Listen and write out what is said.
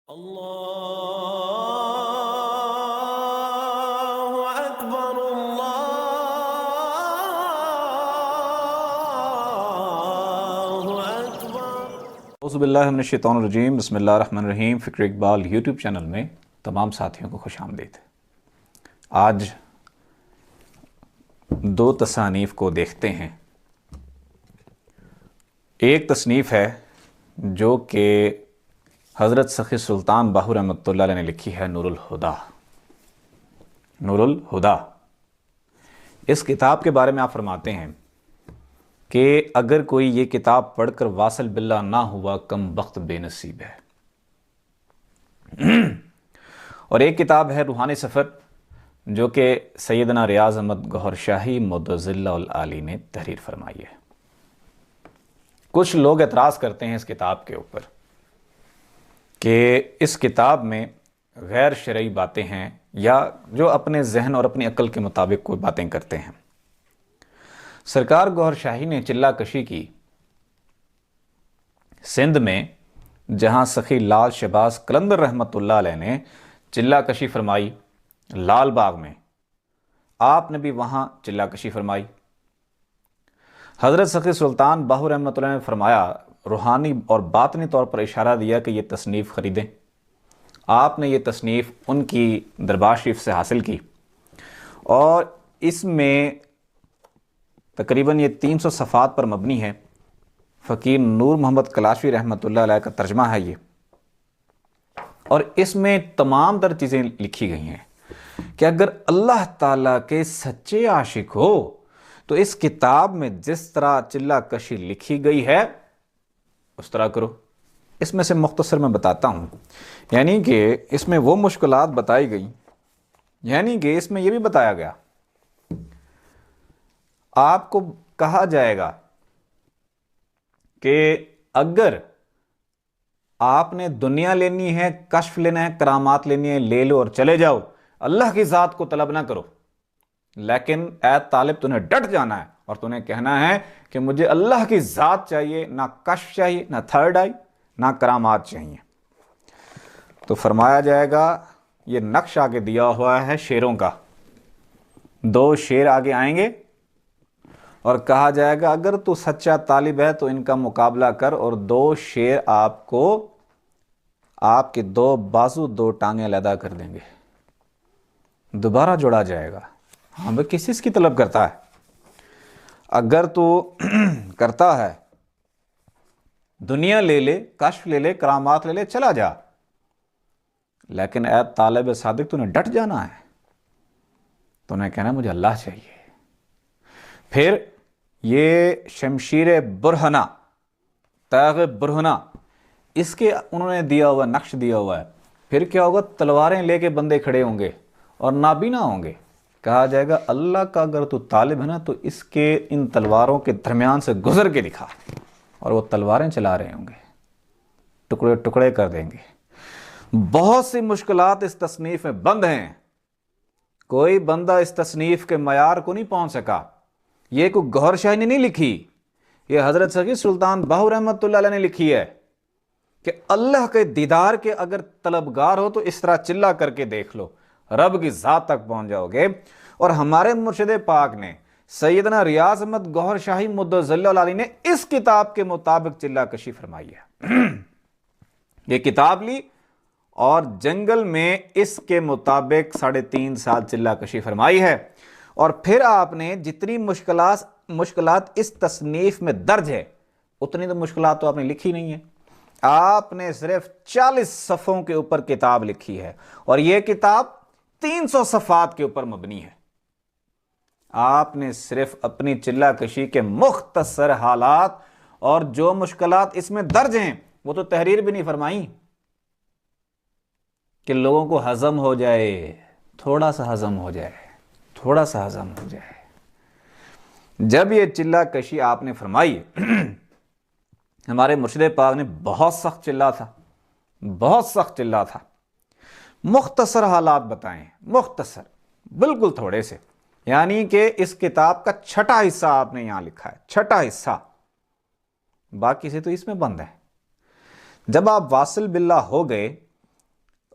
اللہ اکبر اللہ اکبر۔ اعوذ باللہ من الشیطان الرجیم، بسم اللہ الرحمن الرحیم۔ فکر اقبال یوٹیوب چینل میں تمام ساتھیوں کو خوش آمدید۔ آج دو تصانیف کو دیکھتے ہیں۔ ایک تصنیف ہے جو کہ حضرت سخی سلطان باہو رحمۃ اللہ علیہ نے لکھی ہے، نور الہدا۔ نور الہدا، اس کتاب کے بارے میں آپ فرماتے ہیں کہ اگر کوئی یہ کتاب پڑھ کر واصل باللہ نہ ہوا، کم بخت بے نصیب ہے۔ اور ایک کتاب ہے روحانی سفر، جو کہ سیدنا ریاض احمد گوہر شاہی مدظ اللہ العالی نے تحریر فرمائی ہے۔ کچھ لوگ اعتراض کرتے ہیں اس کتاب کے اوپر کہ اس کتاب میں غیر شرعی باتیں ہیں، یا جو اپنے ذہن اور اپنی عقل کے مطابق کوئی باتیں کرتے ہیں۔ سرکار گوہر شاہی نے چلہ کشی کی سندھ میں، جہاں سخی لال شہباز قلندر رحمۃ اللہ علیہ نے چلہ کشی فرمائی لال باغ میں، آپ نے بھی وہاں چلہ کشی فرمائی۔ حضرت سخی سلطان باہو رحمۃ اللہ نے فرمایا، روحانی اور باطنی طور پر اشارہ دیا کہ یہ تصنیف خریدیں۔ آپ نے یہ تصنیف ان کی دربار شریف سے حاصل کی، اور اس میں تقریباً یہ 300 صفحات پر مبنی ہے۔ فقیر نور محمد کلاشوی رحمۃ اللہ علیہ کا ترجمہ ہے یہ، اور اس میں تمام تر چیزیں لکھی گئی ہیں کہ اگر اللہ تعالیٰ کے سچے عاشق ہو تو اس کتاب میں جس طرح چلہ کشی لکھی گئی ہے اس طرح کرو۔ اس میں سے مختصر میں بتاتا ہوں، یعنی کہ اس میں وہ مشکلات بتائی گئیں، یعنی کہ اس میں یہ بھی بتایا گیا، آپ کو کہا جائے گا کہ اگر آپ نے دنیا لینی ہے، کشف لینا ہے، کرامات لینی ہے، لے لو اور چلے جاؤ، اللہ کی ذات کو طلب نہ کرو۔ لیکن اے طالب، تنہیں ڈٹ جانا ہے اور تنہیں کہنا ہے کہ مجھے اللہ کی ذات چاہیے، نہ کشف چاہیے، نہ تھرڈ آئی، نہ کرامات چاہیے۔ تو فرمایا جائے گا، یہ نقش آگے دیا ہوا ہے شیروں کا، دو شیر آگے آئیں گے اور کہا جائے گا اگر تو سچا طالب ہے تو ان کا مقابلہ کر، اور دو شیر آپ کو آپ کے دو بازو دو ٹانگیں علیحدہ کر دیں گے، دوبارہ جوڑا جائے گا۔ ہاں بھئی، کس چیز کی طلب کرتا ہے؟ اگر تو کرتا ہے دنیا لے لے، کشف لے لے، کرامات لے لے، چلا جا، لیکن اے طالب صادق، تو نے ڈٹ جانا ہے، تو نے کہنا ہے مجھے اللہ چاہیے۔ پھر یہ شمشیر برہنہ، تیغ برہنہ، اس کے انہوں نے دیا ہوا نقش دیا ہوا ہے۔ پھر کیا ہوگا؟ تلواریں لے کے بندے کھڑے ہوں گے اور نابینا ہوں گے۔ کہا جائے گا اللہ کا اگر تو طالب ہے نا تو اس کے ان تلواروں کے درمیان سے گزر کے دکھا، اور وہ تلواریں چلا رہے ہوں گے، ٹکڑے ٹکڑے کر دیں گے۔ بہت سی مشکلات اس تصنیف میں بند ہیں، کوئی بندہ اس تصنیف کے معیار کو نہیں پہنچ سکا۔ یہ کوئی گوہر شاہی نے نہیں لکھی، یہ حضرت سخی سلطان باہو رحمۃ اللہ علیہ نے لکھی ہے کہ اللہ کے دیدار کے اگر طلبگار ہو تو اس طرح چلہ کر کے دیکھ لو، رب کی ذات تک پہنچ جاؤ گے۔ اور ہمارے مرشد پاک نے سیدنا ریاض احمد گوہر شاہی مدظ اللہ العالی نے اس کتاب کے مطابق چلہ کشی فرمائی ہے۔ یہ کتاب لی اور جنگل میں اس کے مطابق 3.5 سال چلہ کشی فرمائی ہے، اور پھر آپ نے جتنی مشکلات اس تصنیف میں درج ہے اتنی تو مشکلات تو آپ نے لکھی نہیں ہے۔ آپ نے صرف 40 صفحوں کے اوپر کتاب لکھی ہے، اور یہ کتاب 300 صفحات کے اوپر مبنی ہے۔ آپ نے صرف اپنی چلہ کشی کے مختصر حالات اور جو مشکلات اس میں درج ہیں وہ تو تحریر بھی نہیں فرمائی کہ لوگوں کو ہضم ہو جائے، تھوڑا سا ہضم ہو جائے، تھوڑا سا ہضم ہو جائے۔ جب یہ چلہ کشی آپ نے فرمائی، ہمارے مرشد پاک نے بہت سخت چلہ تھا، بہت سخت چلہ تھا، مختصر حالات بتائیں، مختصر، بالکل تھوڑے سے، یعنی کہ اس کتاب کا 6واں حصہ آپ نے یہاں لکھا ہے، 6واں حصہ، باقی سے تو اس میں بند ہے۔ جب آپ واصل باللہ ہو گئے